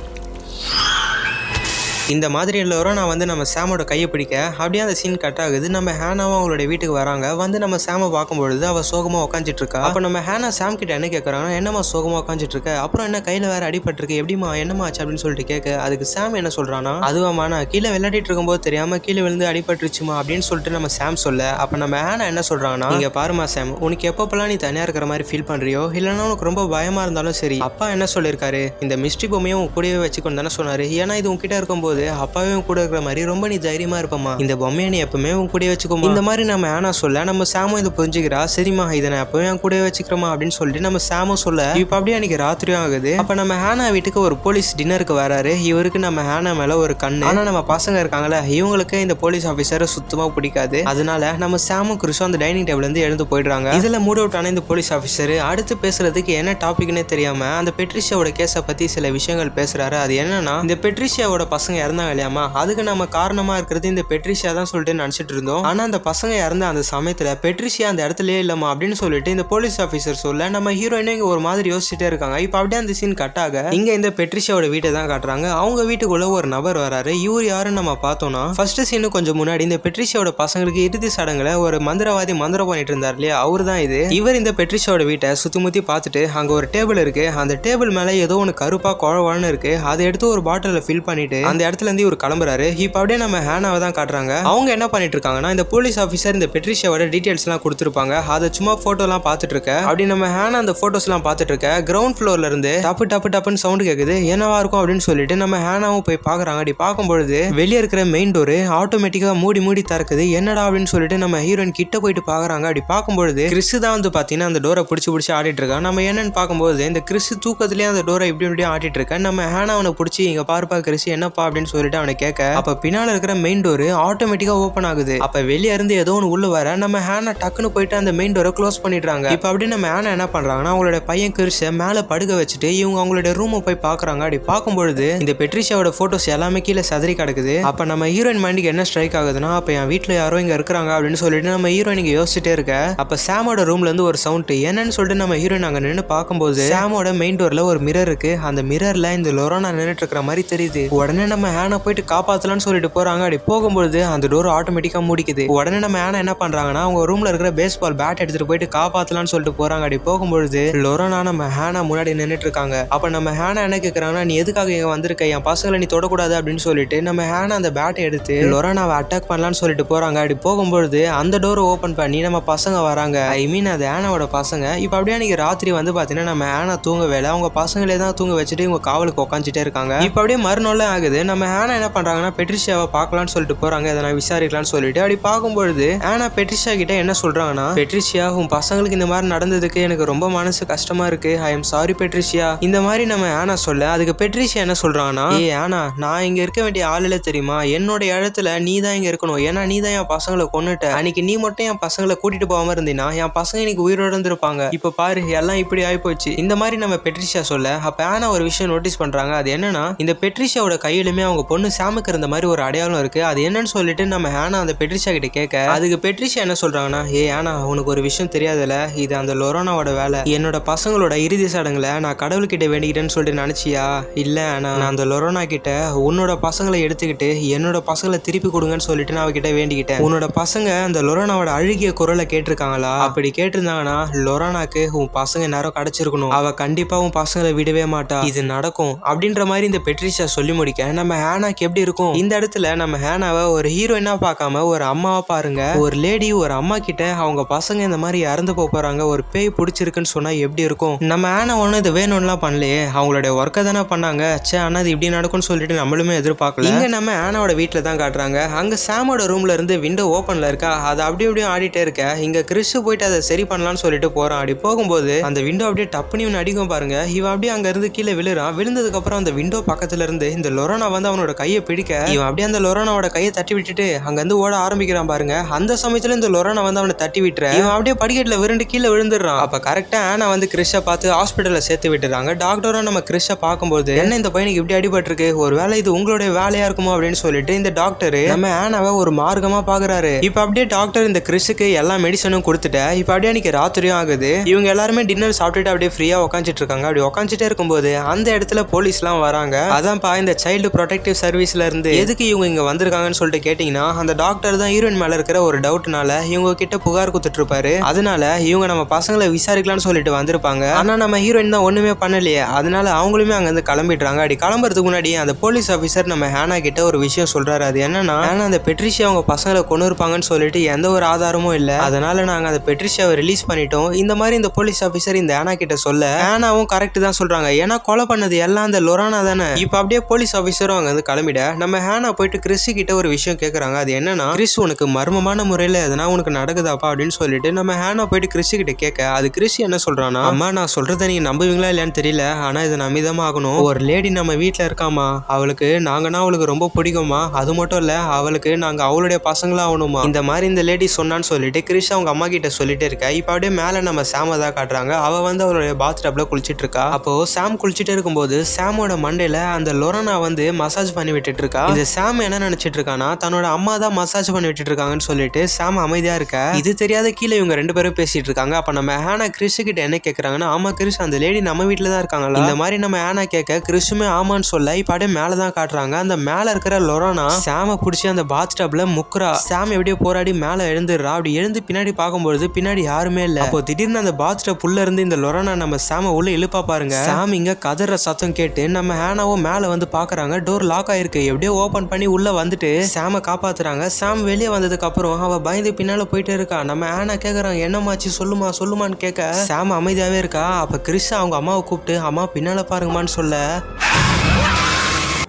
இந்த மாதிரி லொரானா வந்து நம்ம சாமோட கையை பிடிக்க அப்படியே அந்த சீன் கட் ஆகுது. நம்ம ஹேனாவும் அவங்களுடைய வீட்டுக்கு வராங்க. வந்து நம்ம சாமை பார்க்கும்பொழுது அவ சோகமா உட்காந்துட்டு இருக்கா. அப்ப நம்ம ஹேனா சாம் கிட்ட என்ன கேட்கறாங்கன்னா, என்னமா சோகமா உட்காந்துட்டு இருக்க, அப்புறம் என்ன கையில வேற அடிபட்டிருக்கு, எப்படிமா என்னமா ஆச்சு அப்படின்னு சொல்லிட்டு கேட்க அதுக்கு சாம் என்ன சொல்றானா, அதுவாமா நான் கீழே விளையாடிட்டு இருக்கும்போது தெரியாம கீழே விழுந்து அடிபட்டுருச்சுமா அப்படின்னு சொல்லிட்டு நம்ம சாம் சொல்ல அப்ப நம்ம ஹேனா என்ன சொல்றாங்கன்னா, இங்க பாருமா சாம், உனக்கு எப்பப்பெல்லாம் நீ தனியா இருக்கிற மாதிரி ஃபீல் பண்றியோ இல்லைன்னா உனக்கு ரொம்ப பயமா இருந்தாலும் சரி, அப்பா என்ன சொல்லியிருக்காரு, இந்த மிஸ்ட்ரி பொம்மையும் உன் கூடவே வச்சுக்கொண்டு தானே சொன்னாரு. ஏன்னா இது உன்கிட்ட இருக்கும்போது அப்பாவே கூட இருக்கிற மாதிரி ரொம்ப நீ தைரியமா இருப்பமா, இந்த பொம்மையை நீ எப்பவுமே உன் கூட வச்சுக்கோமா. இந்த மாதிரி நம்ம ஆனா சொல்ல நம்ம சாமும் இதை புரிஞ்சுக்கிறா. சரிமா இதை நான் எப்பவுமே என் கூட வச்சுக்கிறோமா அப்படின்னு சொல்லிட்டு நம்ம சாமும் சொல்ல இப்ப அப்படியே அன்னைக்கு ராத்திரியும் ஆகுது. அப்ப நம்ம ஹேனா வீட்டுக்கு ஒரு போலீஸ் டின்னருக்கு வராரு. இவருக்கு நம்ம ஹேனா மேல ஒரு கண்ணு. ஆனா நம்ம பசங்க இருக்காங்களே இவங்களுக்கு இந்த போலீஸ் ஆபீசரை சுத்தமா பிடிக்காது. அதனால நம்ம சாமும் கிறிஸும் அந்த டைனிங் டேபிள்ல இருந்து எழுந்து போயிடுறாங்க. இதுல மூட் அவுட் ஆன இந்த போலீஸ் ஆபீசர் அடுத்து பேசுறதுக்கு என்ன டாபிக்னே தெரியாம அந்த பெட்ரிஷியாவோட கேஸை பத்தி சில விஷயங்கள் பேசுறாரு. அது என்னன்னா, இந்த பெட்ரிஷியாவோட பசங்க இறந்தாங்க இல்லையாமா, அதுக்கு நம்ம காரணமா இருக்கிறது இந்த பெட்ரிஷியா தான் சொல்லிட்டு நினைச்சிட்டு இருந்தோம். ஆனா அந்த பசங்க இறந்த அந்த சமயத்துல பெட்ரிஷியா அந்த இடத்துலயே இல்லமா அப்படின்னு சொல்லிட்டு இந்த போலீஸ் ஆபீசர் சொல்ல நம்ம ஹீரோயினும் இங்க ஒரு மாதிரி யோசிச்சுட்டே இருக்காங்க. இப்ப அப்படியே அந்த சீன் கட் ஆக இங்க இந்த பெட்ரிஷியாவோட வீட்டை தான் காட்டுறாங்க. அவங்க வீட்டுக்குள்ள ஒரு நபர் வராரு. இவர் யாருன்னு நம்ம பார்த்தோம்னா ஃபர்ஸ்ட் சீனு கொஞ்சம் முன்னாடி இந்த பெட்ரிஷியாவோட பசங்களுக்கு இறுதி சடங்குல ஒரு மந்திரவாதி மந்திரம் பண்ணிட்டு இருந்தார் இல்லையா, அவரு தான் இது. இவர் இந்த பெட்ரிஷியாவோட வீட்டை சுத்தி முத்தி பார்த்துட்டு அங்க ஒரு டேபிள் இருக்கு, அந்த டேபிள் மேல ஏதோ ஒன்று கருப்பா குழவான்னு இருக்கு, அதை எடுத்து ஒரு பாட்டில ஃபில் பண்ணிட்டு அந்த இடத்துல இருந்து இவர் கிளம்புறாரு. இப்ப அப்படியே நம்ம ஹேனாவை தான் காட்டுறாங்க. அவங்க என்ன பண்ணிட்டு இருக்காங்கன்னா, இந்த போலீஸ் ஆபீசர் இந்த பெட்ரிஷியாவோட டீடைல்ஸ் எல்லாம் கொடுத்துருப்பாங்க, அதை சும்மா போட்டோ எல்லாம் பார்த்துட்டு இருக்க. அப்படி நம்ம ஹேனா அந்த போட்டோஸ் எல்லாம் பார்த்துட்டு இருக்க கிரவுண்ட் ஃப்ளோர்ல இருந்து டப்பு டப்பு டப்புன்னு சவுண்ட் கேக்குது. என்னவா இருக்கும் அப்படின்னு சொல்லிட்டு நம்ம ஹேனாவும் போய் பாக்குறாங்க. அப்படி பார்க்கும்பொழுது வெளியே இருக்கிற மெயின் டோர் ஆட்டோமேட்டிக்கா மூடி மூடி திறக்குது. என்னடா அப்படின்னு சொல்லிட்டு நம்ம ஹீரோயின் கிட்ட போயிட்டு பாக்குறாங்க. அப்படி பார்க்கும்பொழுது கிறிஸ் தான் வந்து பாத்தீங்கன்னா அந்த டோரை பிடிச்சி ஆடிட்டு இருக்கா. நம்ம என்னன்னு பார்க்கும்போது இந்த கிறிஸ் தூக்கத்திலேயே அந்த டோரை இப்படி ஆடிட்டு இருக்க. நம்ம ஹேனா அவனை பிடிச்சி இங்க பாருப்பா கிறிஸ் என்னப்பா அப்படின்னு சொல்லிட்டு அவனை கேட்க அப்ப பின்னால இருக்கிற மெயின் டோர் ஆட்டோமேட்டிக்கா ஓபன் ஆகுது. அப்ப வெளிய இருந்து ஏதோ ஒன்று உள்ள வர நம்ம ஹேனா டக்குன்னு போயிட்டு அந்த மெயின் டோரை க்ளோஸ் பண்ணிடுறாங்க. இப்ப அப்படி நம்ம ஹேனா என்ன பண்றாங்கன்னா, அவங்களோட பையன் கிறிஸ மேல படுக்க வச்சுட்டு இவங்க அவங்களோட ரூமை போய் பாக்குறாங்க. அப்படி பார்க்கும்பொழுது இந்த பெட்ரிஷியாவோட போட்டோஸ் எல்லாமே கீழே சதறி கிடக்குது. அப்ப நம்ம ஹீரோயின் மைண்டுக்கு என்ன ஸ்ட்ரைக் ஆகுதுன்னா, அப்ப என் வீட்டுல யாரோ இங்க இருக்கிறாங்க அப்படின்னு சொல்லிட்டு நம்ம ஹீரோயின் இங்க யோசிச்சுட்டே இருக்க. அப்ப சாமோட ரூம்ல இருந்து ஒரு சவுண்ட் என்னன்னு சொல்லிட்டு நம்ம ஹீரோயின் அங்க நின்று பார்க்கும்போது சாமோட மெயின் டோர்ல ஒரு மிரர் இருக்கு. அந்த மிரர்ல இந்த லொரானா நின்னுட்டு இருக்கிற மாதிரி தெரியுது. உடனே நம்ம ஹேனா போயிட்டு காப்பாத்தலாம்னு சொல்லிட்டு போறாங்க. அப்படி போகும்போது அந்த டோர் ஆட்டோமேட்டிக்கா மூடிக்குது. உடனே நம்ம ஹேனா என்ன பண்றாங்கன்னா, அவங்க ரூம்ல இருக்கிற பேஸ்பால் பேட் எடுத்துட்டு போயிட்டு காப்பாத்தலாம்னு சொல்லிட்டு போறாங்க. அப்படி போகும்போது லொரானா நம்ம ஹேனா முன்னாடி நின்னுட்டு இருக்காங்க. அப்ப நம்ம ஹேனா என்ன கேக்குறாங்கன்னா, நீ எதுக்காக இங்க வந்திருக்க, என் பசங்களை நீ தொடக்கூடாது அப்படின்னு சொல்லிட்டு நம்ம ஹேனா அந்த பேட்டை எடுத்து லொரானாவை அட்டாக் பண்ணலாம்னு சொல்லிட்டு போறாங்க. அப்படி போகும்போது அந்த டோரை ஓபன் பண்ணி நம்ம பசங்க வராங்க. ஐ மீன் அது ஹேனாவோட பசங்க. இப்ப அப்படியே அன்னைக்கு ராத்திரி வந்து பாத்தீங்கன்னா நம்ம ஹேனா தூங்க வேலை அவங்க பசங்களே தான் தூங்க வச்சுட்டு இவங்க காவலுக்கு உட்காந்துட்டே இருக்காங்க. இப்ப அப்படியே மறுநாள் ஆகுது. நம்ம ஹேனா என்ன பண்றாங்கன்னா, பெட்ரிஷியாவை பார்க்கலாம்னு சொல்லிட்டு போறாங்க, அதை நான் விசாரிக்கலாம்னு சொல்லிட்டு. அப்படி பார்க்கும்பொழுது ஹேனா பெட்ரிஷியா கிட்ட என்ன சொல்றாங்கன்னா, பெட்ரிஷியா உன் பசங்களுக்கு இந்த மாதிரி நடந்ததுக்கு எனக்கு ரொம்ப மனசு கஷ்டமா இருக்கு, ஐ எம் சாரி பெட்ரிஷியா இந்த மாதிரி நம்ம ஹேனா சொல்ல அதுக்கு பெட்ரிஷியா என்ன சொல்றாங்கன்னா, ஏ ஹேனா நான் இங்க இருக்க வேண்டிய ஆளுல தெரியுமா, என்னோட இடத்துல நீ தான் இங்க இருக்கணும், ஏன்னா நீ தான் என் பசங்களை கொன்னுட்ட, அன்னைக்கு நீ மட்டும் என் பசங்களை கூட்டிட்டு போகாம இருந்தீங்கன்னா என் பசங்க இன்னைக்கு உயிரோட இருந்திருப்பாங்க, இப்ப பாரு எல்லாம் இப்படி ஆயிப்போச்சு இந்த மாதிரி நம்ம பெட்ரிஷியா சொல்ல. அப்ப ஹேனா ஒரு விஷயம் நோட்டீஸ் பண்றாங்க. அது என்னன்னா, இந்த பெட்ரிஷியாவோட கையிலுமே அவங்க பொண்ணு சாமுக்கு இருந்த மாதிரி ஒரு அடையாளம் இருக்கு. அது என்னன்னு சொல்லிட்டு நம்ம ஹேனா அந்த பெட்ரிஷியா கிட்ட கேட்க அதுக்கு பெட்ரிஷியா என்ன சொல்றாங்கன்னா, ஏ ஹேனா உனக்கு ஒரு விஷயம் தெரியாதுல, இது அந்த லொரானாவோட வேலை, என்னோட பசங்களோட இறுதி சடங்குல நான் கடவுள்கிட்ட வேண்டிக்கிட்டேன்னு சொல்லிட்டு நினைச்சியா, இல்ல ஆனா நான் அந்த லொரானா கிட்ட உன்னோட பசங்களை எடுத்துக்கிட்டு என்னோட பசங்களை திருப்பி கொடுங்கன்னு சொல்லிட்டு நான் அவகிட்ட வேண்டிக்கிட்டேன். உன்னோட பசங்க அந்த லொரானாவோட அழுகிய குரலை கேட்டிருக்காங்களா, அப்படி கேட்டிருந்தாங்கன்னா லொரானாக்கு உன் பசங்க நேரம் கிடைச்சிருக்கணும், அவ கண்டிப்பா உன் பசங்களை விடவே மாட்டா, இது நடக்கும் அப்படின்ற மாதிரி இந்த பெட்ரிஷியா சொல்லி முடிக்க நம்ம ஹேனாக்கு எப்படி இருக்கும். இந்த இடத்துல நம்ம ஹேனாவை ஒரு ஹீரோயினா பார்க்காம ஒரு அம்மாவா பாருங்க. ஒரு லேடி ஒரு அம்மா கிட்ட அவங்க பசங்க இந்த மாதிரி இறந்து போறாங்க, ஒரு பேய் பிடிச்சிருக்குன்னு சொன்னா எப்படி இருக்கும். நம்ம ஹேனா ஒன்னும் இது வேணும்லாம் பண்ணலையே, அவங்களுடைய ஒர்க்கை தானே பண்ணாங்க. சே ஆனா இது இப்படி நடக்கும்னு சொல்லிட்டு நம்மளுமே எதிர்பார்க்கல. இங்க நம்ம ஹேனாவோட வீட்டுல தான் காட்டுறாங்க. அங்க சாமோட ரூம்ல இருந்து விண்டோ ஓப்பன்ல இருக்கா, அது அப்படி அப்படியே ஆடிட்டே இருக்க. இங்க கிறிஸ் போயிட்டு அதை சரி பண்ணலாம்னு சொல்லிட்டு போறான். அப்படி போகும்போது அந்த விண்டோ அப்படியே டப்புனு அடிக்கும் பாருங்க. இவன் அப்படியே அங்க இருந்து கீழே விழுறான். விழுந்ததுக்கு அப்புறம் அந்த விண்டோ பக்கத்துல இருந்து இந்த லொரானா வந்து வந்து அவனோட கையை பிடிக்க இவன் அப்படியே அந்த லொரானாவோட கையை தட்டி விட்டுட்டு அங்க இருந்து ஓட ஆரம்பிக்கிறான் பாருங்க. அந்த சமயத்துல இந்த லொரானா வந்து அவனை தட்டி விட்டுற இவன் அப்படியே படிக்கட்டுல விருண்டு கீழே விழுந்துடுறான். அப்ப கரெக்டா ஆனா வந்து கிறிஷை பார்த்து ஹாஸ்பிட்டல்ல சேர்த்து விட்டுறாங்க. டாக்டரும் நம்ம கிறிஷை பார்க்கும்போது என்ன இந்த பையனுக்கு இப்படி அடிபட்டு இருக்கு, ஒருவேளை இது உங்களுடைய வேலையா இருக்குமோ அப்படின்னு சொல்லிட்டு இந்த டாக்டர் நம்ம ஆனாவை ஒரு மார்க்கமா பாக்குறாரு. இப்ப அப்படியே டாக்டர் இந்த கிறிஷுக்கு எல்லா மெடிசனும் கொடுத்துட்டு இப்ப அப்படியே அன்னைக்கு ராத்திரியும் ஆகுது. இவங்க எல்லாருமே டின்னர் சாப்பிட்டுட்டு அப்படியே ஃப்ரீயா உட்காந்துட்டு இருக்காங்க. அப்படி உட்காந்துட்டே இருக்கும்போது அந்த இடத்துல போலீஸ் எல்லாம் வராங்க. அதான்ப்பா இந்த சைல்டு ப்ரொடெக்டிவ் சர்வீஸ்ல இருந்து எதுக்கு இவங்க இங்க வந்திருக்காங்கன்னு சொல்லிட்டு கேட்டீங்கன்னா அந்த டாக்டர் தான் ஹீரோயின் மேல இருக்கிற ஒரு டவுட்னால இவங்க கிட்ட புகார் கொடுத்துட்டு இருப்பாரு. அதனால இவங்க நம்ம பசங்களை விசாரிக்கலாம்னு சொல்லிட்டு வந்திருப்பாங்க. ஆனா நம்ம ஹீரோயின் தான் ஒண்ணுமே பண்ணலையே, அதனால அவங்களுமே அங்க இருந்து கிளம்பிடுறாங்க. அப்படி கிளம்புறதுக்கு முன்னாடி அந்த போலீஸ் ஆபீசர் நம்ம ஹேனா கிட்ட ஒரு விஷயம் சொல்றாரு. அது என்னன்னா அந்த பெட்ரிஷியா அவங்க பசங்களை கொண்டு இருப்பாங்கன்னு சொல்லிட்டு எந்த ஒரு ஆதாரமும் இல்ல, அதனால நாங்க அந்த பெட்ரிஷியாவை ரிலீஸ் பண்ணிட்டோம். இந்த மாதிரி இந்த போலீஸ் ஆபீசர் இந்த ஹேனா கிட்ட சொல்ல ஹேனாவும் கரெக்ட் தான் சொல்றாங்க. ஏன்னா கொலை பண்ணது எல்லாம் அந்த லொரானா தானே. இப்ப அப்படியே போலீஸ் ஆபீசரும் அங்க வந்து கிளம்பிட நம்ம ஹேனா போயிட்டு கிறிஸ் கிட்ட ஒரு விஷயம் கேக்குறாங்க. அது என்னன்னா கிறிஸ் உனக்கு மர்மமான முறையில எதனா உனக்கு நடக்குதாப்பா அப்படின்னு சொல்லிட்டு நம்ம ஹேனா போயிட்டு கிறிஸ் கிட்ட கேட்க அது கிறிஸ் என்ன சொல்றானா, அம்மா நான் சொல்றதை நீங்க நம்புவீங்களா இல்லையான்னு தெரியல, ஆனா இதை நம்பிதான் ஆகணும். ஒரு லேடி நம்ம வீட்டுல இருக்காமா, அவளுக்கு நாங்கன்னா அவளுக்கு ரொம்ப பிடிக்குமா, அது மட்டும் இல்ல அவளுக்கு நாங்க அவளுடைய பசங்களா ஆகணுமா, இந்த மாதிரி இந்த லேடி சொன்னான்னு சொல்லிட்டு கிறிஸ் அவங்க அம்மா கிட்ட சொல்லிட்டு இருக்க. இப்ப அப்படியே மேல நம்ம சாம தான் காட்டுறாங்க. அவ வந்து அவளுடைய பாத் டப்ல குளிச்சிட்டு இருக்கா. அப்போ சாம் குளிச்சுட்டு இருக்கும்போது சாமோட மண்டையில அந்த லொரானா வந்து மசாஜ் பண்ணி விட்டுட்டு இருக்கா. இந்த சாம் என்ன நினைச்சிட்டு இருக்கானா தன்னோட அம்மா தான் மசாஜ் பண்ணி விட்டுட்டு இருக்காங்கன்னு சொல்லிட்டு சாம் அமைதியா இருக்க. இது தெரியாத கீழே இவங்க ரெண்டு பேரும் பேசிட்டு இருக்காங்க. அப்ப நம்ம ஹேனா கிறிஸ் கிட்ட என்ன கேக்குறாங்கன்னா, ஆமா கிறிஸ் அந்த லேடி நம்ம வீட்டுல தான் இருக்காங்களா, இந்த மாதிரி நம்ம ஹேனா கேட்க கிறிஸுமே ஆமான்னு சொல்ல இப்ப அப்படியே மேலதான் காட்டுறாங்க. அந்த மேல இருக்கிற லொரானா சாம புடிச்சு அந்த பாத் டப்ல முக்குறா. சாம் எப்படியோ போராடி மேல எழுந்துடுறா. அப்படி எழுந்து பின்னாடி பார்க்கும்போது பின்னாடி யாருமே இல்ல. அப்போ திடீர்னு அந்த பாத் டப் உள்ள இருந்து இந்த லொரானா நம்ம சாம உள்ள இழுப்பா பாருங்க. சாம் இங்க கதற சத்தம் கேட்டு நம்ம ஹேனாவும் மேல வந்து பாக்குறாங்க. டோர் லாக் ஆயிருக்கு. எப்படியோ ஓபன் பண்ணி உள்ள வந்துட்டு சாம காப்பாத்துறாங்க. சாம் வெளியே வந்ததுக்கு அப்புறம் அவ பயந்து பின்னால போயிட்டே இருக்கா. நம்ம ஹேனா கேக்குறாங்க என்னமாச்சு சொல்லுமான்னு கேட்க சாம் அமைதியாவே இருக்கா. அப்ப கிறிஸ் அவங்க அம்மாவை கூப்பிட்டு அம்மா பின்னால பாருங்கம்மான்னு சொல்ல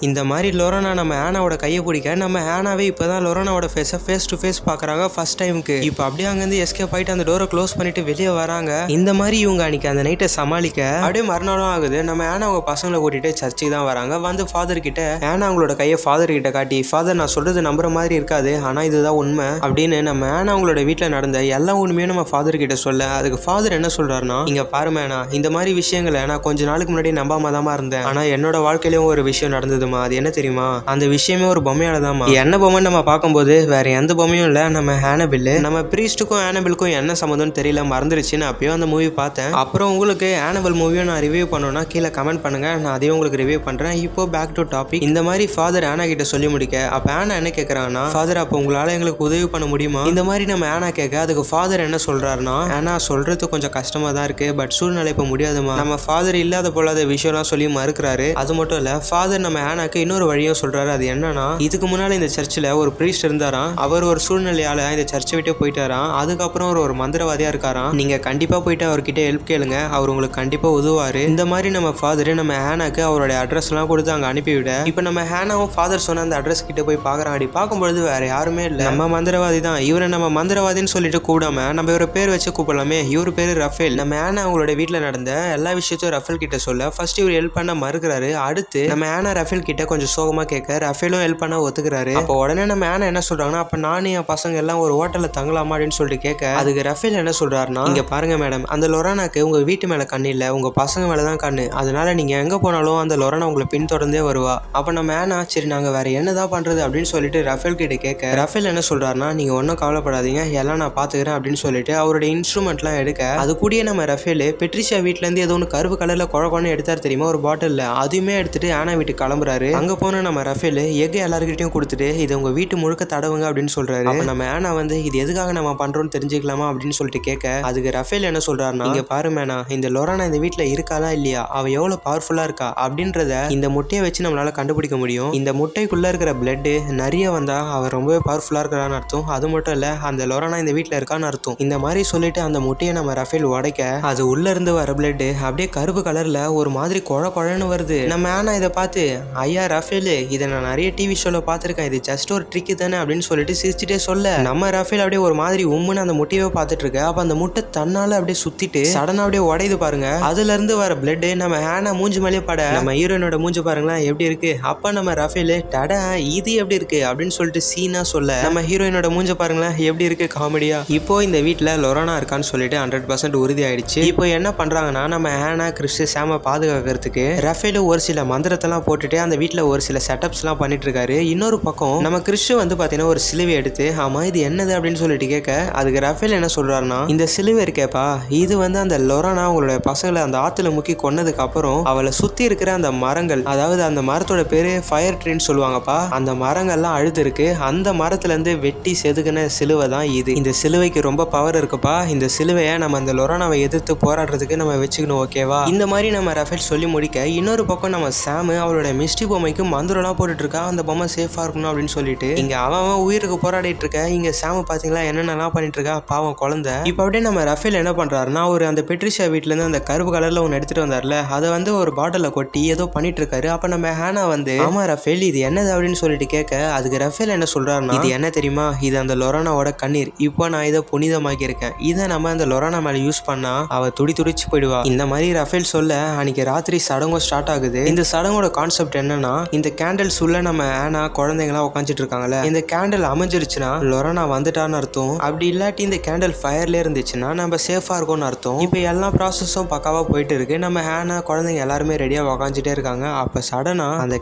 இந்த மாதிரி லொரானா நம்ம ஹேனாவோட கையை பிடிக்க நம்ம ஹேனாவே இப்பதான் லொரானாவோட ஃபேஸை ஃபேஸ் டு ஃபேஸ் பாக்குறாங்க ஃபர்ஸ்ட் டைமுக்கு. இப்போ அப்படியே அங்கேருந்து எஸ்கேப் ஆயிட்டு அந்த டோரை க்ளோஸ் பண்ணிட்டு வெளியே வராங்க. இந்த மாதிரி இவங்க அன்னைக்கு அந்த நைட்டை சமாளிக்க அப்படியே மறுநாளும் ஆகுது. நம்ம ஹேனா அவங்க பசங்களை கூட்டிட்டு சர்ச்சுக்கு தான் வராங்க. வந்து ஃபாதர் கிட்ட ஹேனா அவங்களோட கையை ஃபாதர் கிட்ட காட்டி ஃபாதர் நான் சொல்றது நம்புற மாதிரி இருக்காது, ஆனா இதுதான் உண்மை அப்படின்னு நம்ம ஹேனா அவங்களோட வீட்டில் நடந்த எல்லா உண்மையும் நம்ம ஃபாதர் கிட்ட சொல்ல அதுக்கு ஃபாதர் என்ன சொல்றாருன்னா, இங்க பாருமே ஹேனா இந்த மாதிரி விஷயங்களை நான் கொஞ்ச நாளுக்கு முன்னாடி நம்பாம தான் இருந்தேன், ஆனா என்னோட வாழ்க்கையிலும் ஒரு விஷயம் நடந்தது. அது என்ன தெரியுமா, அந்த விஷயமே ஒரு பொம்மையாலதாமா. என்ன பொம்மை நம்ம பார்க்கும்போது வேற எந்த பொம்மையும் இல்ல, நம்ம ஆனபில். நம்ம பிரீஸ்டுக்கும் ஆனபிலுக்கும் என்ன சம்மந்தம் தெரியல, மறந்துருச்சுன்னு அப்பயும் அந்த மூவி பார்த்தேன். அப்புறம் உங்களுக்கு ஆனபில் மூவியும் நான் ரிவ்யூ பண்ணணும்னா கீழே கமெண்ட் பண்ணுங்க, நான் அதையும் உங்களுக்கு ரிவ்யூ பண்றேன். இப்போ பேக் டு டாபிக். இந்த மாதிரி ஃபாதர் ஆனா கிட்ட சொல்லி முடிக்க அப்ப ஆனா என்ன கேட்கறாங்கன்னா, ஃபாதர் அப்போ உங்களால எங்களுக்கு உதவி பண்ண முடியுமா இந்த மாதிரி நம்ம ஆனா கேட்க அதுக்கு ஃபாதர் என்ன சொல்றாருன்னா, ஆனா சொல்றது கொஞ்சம் கஷ்டமா தான் இருக்கு, பட் சூழ்நிலை இப்ப முடியாதுமா. நம்ம ஃபாதர் இல்லாத போலாத விஷயம்லாம் சொல்லி மறுக்கிறாரு. அது மட்டும் இல்ல ஃபாதர் நம்ம ஆனாக்கு இன்னொரு வழியும் சொல்றாரு. அது என்னன்னா, இதுக்கு முன்னால இந்த சர்ச்சில் ஒரு பிரீஸ்ட் இருந்தாராம். அவர் ஒரு சூழ்நிலையால இந்த சர்ச்சை விட்டு போயிட்டாராம். அதுக்கப்புறம் ஒரு மந்திரவாதியா இருக்காராம். நீங்க கண்டிப்பா போயிட்டு அவர்கிட்ட ஹெல்ப் கேளுங்க, அவர் உங்களுக்கு கண்டிப்பா உதவுவாரு. இந்த மாதிரி நம்ம ஃபாதர் நம்ம ஹேனாக்கு அவருடைய அட்ரஸ் எல்லாம் கொடுத்து அங்க அனுப்பிவிட இப்ப நம்ம ஹேனாவும் ஃபாதர் சொன்ன அந்த அட்ரஸ் கிட்ட போய் பாக்குறான். அப்படி பார்க்கும்போது வேற யாருமே இல்ல, நம்ம மந்திரவாதி தான். இவரை நம்ம மந்திரவாதின்னு சொல்லிட்டு கூடாம நம்ம இவர பேர் வச்சு கூப்பிடலாமே. இவரு பேரு ரஃபேல். நம்ம ஹேனா அவங்களோட வீட்டுல நடந்த எல்லா விஷயத்தையும் ரஃபேல் கிட்ட சொல்ல ஃபர்ஸ்ட் இவர் ஹெல்ப் பண்ண மறுக்கிறாரு. அடுத்து நம்ம ஹேனா ரஃபேல் கிட்ட கொஞ்சம் சோகமா கேட்க ரஃபேலும் ஹெல்ப் பண்ண ஒத்துக்கிறாரு. அப்போ உடனே நம்ம ஹேனா என்ன சொல்றாங்கன்னா, அப்ப நானும் என் பசங்க எல்லாம் ஒரு ஹோட்டல்ல தங்கலாமா அப்படின்னு சொல்லிட்டு கேட்க அதுக்கு ரஃபேல் என்ன சொல்றாருன்னா, இங்க பாருங்க மேடம், அந்த லொரானாக்கு உங்க வீட்டு மேல கண்ணு இல்ல, உங்க பசங்க மேலதான் கண்ணு, அதனால நீங்க எங்க போனாலும் அந்த லொரானா உங்களை பின்தொடர்ந்தே வருவா. அப்ப நம்ம ஹேனா சரி நாங்க வேற என்னதான் பண்றது அப்படின்னு சொல்லிட்டு ரஃபேல் கிட்ட கேட்க ரஃபேல் என்ன சொல்றாருன்னா, நீங்க ஒன்னும் கவலைப்படாதீங்க, எல்லாம் நான் பாத்துக்கிறேன் அப்படின்னு சொல்லிட்டு அவருடைய இன்ஸ்ட்ருமெண்ட் எல்லாம் எடுக்க அது கூடயே நம்ம ரஃபேல் பெட்ரிஷியா வீட்டுல இருந்து ஏதோ ஒன்று கருப்பு கலர்ல குழக்கொன்னு எடுத்தாரு தெரியுமா ஒரு பாட்டில், அதையுமே எடுத்துட்டு ஹேனா வீட்டுக்கு கிளம்புறாரு. அங்க போன நம்ம ரஃபேல் எக் எல்லாருக்கிட்டையும் கொடுத்துட்டு இது உங்க வீட்டு முழுக்க தடவுங்க அப்படின்னு சொல்றாரு. அப்ப நம்ம ஆனா வந்து இது எதுக்காக நம்ம பண்றோம்னு தெரிஞ்சுக்கலாமா அப்படின்னு சொல்லிட்டு கேட்க அதுக்கு ரஃபேல் என்ன சொல்றாருன்னா, இங்க பாரு மேனா, இந்த லொரானா இந்த வீட்டுல இருக்காளா இல்லையா, அவ எவ்வளவு பவர்ஃபுல்லா இருக்கா அப்படின்றத இந்த முட்டையை வச்சு நம்மளால கண்டுபிடிக்க முடியும். இந்த முட்டைக்குள்ள இருக்கிற பிளட் நிறைய வந்தா அவ ரொம்பவே பவர்ஃபுல்லா இருக்கிறான்னு அர்த்தம். அது மட்டும் இல்ல அந்த லொரானா இந்த வீட்டுல இருக்கான்னு அர்த்தம். இந்த மாதிரி சொல்லிட்டு அந்த முட்டையை நம்ம ரஃபேல் உடைக்க அது உள்ள இருந்து வர பிளட் அப்படியே கருப்பு கலர்ல ஒரு மாதிரி குழன்னு வருது. நம்ம ஆனா இதை பார்த்து ஐயா ரஃபேல், இதை நான் நிறைய டிவி ஷோல பாத்திருக்கேன், இது ஜஸ்ட் ஒரு ட்ரிக் தானே அப்படின்னு சொல்லிட்டு சிரிச்சுட்டே சொல்ல நம்ம ரஃபேல் அப்படியே ஒரு மாதிரி உம்முன்னு அந்த முட்டையவே பார்த்துட்டு இருக்க. அப்ப அந்த முட்டை தன்னால அப்படியே சுத்திட்டு சடனா அப்படியே உடையுது பாருங்க. அதுல இருந்து வர பிளட் நம்ம ஹேனா மூஞ்சி மேலே பட நம்ம ஹீரோயினோட மூஞ்சி பாருங்களேன் எப்படி இருக்கு. அப்ப நம்ம ரஃபேல் டடா இது எப்படி இருக்கு அப்படின்னு சொல்லிட்டு சீனா சொல்ல நம்ம ஹீரோயினோட மூஞ்ச பாருங்களேன் எப்படி இருக்கு காமெடியா. இப்போ இந்த வீட்டுல லொரானா இருக்கான்னு சொல்லிட்டு 100% உறுதி ஆயிடுச்சு. இப்போ என்ன பண்றாங்கன்னா நம்ம ஹேனா கிறிஸ் சாம பாதுகாக்கிறதுக்கு ரஃபேல் ஒரு சில மந்திரத்தெல்லாம் போட்டுட்டு அந்த வீட்டுல ஒரு சில செட்டப்ஸ் எல்லாம் பண்ணிட்டு இருக்காரு. இன்னொரு பக்கம் நம்ம கிறிஸ் வந்து பாத்தீங்கன்னா ஒரு சிலுவை எடுத்து ஆமா இது என்னது அப்படின்னு சொல்லிட்டு கேட்க அதுக்கு ரஃபேல் என்ன சொல்றாருன்னா இந்த சிலுவை இருக்கேப்பா இது வந்து அந்த லொரானா அவங்களுடைய பசங்களை அந்த ஆத்துல முக்கி கொன்னதுக்கு அப்புறம் அவளை சுத்தி இருக்கிற அந்த மரங்கள், அதாவது அந்த மரத்தோட பேரு ஃபயர் ட்ரீன்னு சொல்லுவாங்கப்பா, அந்த மரங்கள்லாம் அழுது இருக்கு. அந்த மரத்துல இருந்து வெட்டி செதுக்கின சிலுவை தான் இது. இந்த சிலுவைக்கு ரொம்ப பவர் இருக்குப்பா. இந்த சிலுவையை நம்ம அந்த லொரானாவை எதிர்த்து போராடுறதுக்கு நம்ம வச்சுக்கணும் ஓகேவா. இந்த மாதிரி நம்ம ரஃபேல் சொல்லி முடிக்க இன்னொரு பக்கம் நம்ம சாம் அவளோட மிஸ்டி பொம்மைக்கு மந்திரம்லாம் போட்டுட்டு இருக்கா அந்த பொம்மை சேஃபா இருக்கணும் அப்படின்னு சொல்லிட்டு. இங்க அவன் உயிருக்கு போராடிட்டு இருக்க. இங்க சாம பாத்தீங்களா என்னென்னலாம் பண்ணிட்டு இருக்கா பாவம் குழந்தை. இப்ப அப்படியே நம்ம ரஃபேல் என்ன பண்றாருன்னா ஒரு அந்த பெட்ரிஷா வீட்டுல இருந்து அந்த கருப்பு கலர்ல ஒன்னு எடுத்துட்டு வந்தார்ல அதை வந்து ஒரு பாட்டில கொட்டி ஏதோ பண்ணிட்டு இருக்காரு. அப்ப நம்ம ஹேனா வந்து ஆமா ரஃபேல் இது என்னது அப்படின்னு சொல்லிட்டு கேட்க அதுக்கு ரஃபேல் என்ன சொல்றாருன்னா இது என்ன தெரியுமா, இது அந்த லொரானாவோட கண்ணீர். இப்போ நான் இதை புனிதமாக்கி இருக்கேன். இதை நம்ம அந்த லொரானா மேல யூஸ் பண்ணா அவ துடிச்சு போயிடுவா. இந்த மாதிரி ரஃபேல் சொல்ல அன்னைக்கு ராத்திரி சடங்கு ஸ்டார்ட் ஆகுது. இந்த சடங்கோட கான்செப்ட் என்னன்னா இந்த கேண்டல்ஸ் உள்ள நம்ம ஹேனா குழந்தைங்களாம் உட்காந்துட்டு இருக்காங்கல்ல, இந்த கேண்டில் அமைஞ்சிருச்சுன்னா லொரானா வந்துட்டான்னு அர்த்தம். அப்படி இல்லாட்டி இந்த கேண்டில் ஃபயர்ல இருந்துச்சுன்னா நம்ம சேஃபா இருக்கும்னு அர்த்தம். இப்போ எல்லா ப்ராசஸும் பக்காவா போயிட்டு இருக்கு. நம்ம ஹேனா குழந்தைங்க எல்லாருமே ரெடியா உக்காந்துட்டே இருக்காங்க. அப்ப சடனா அந்த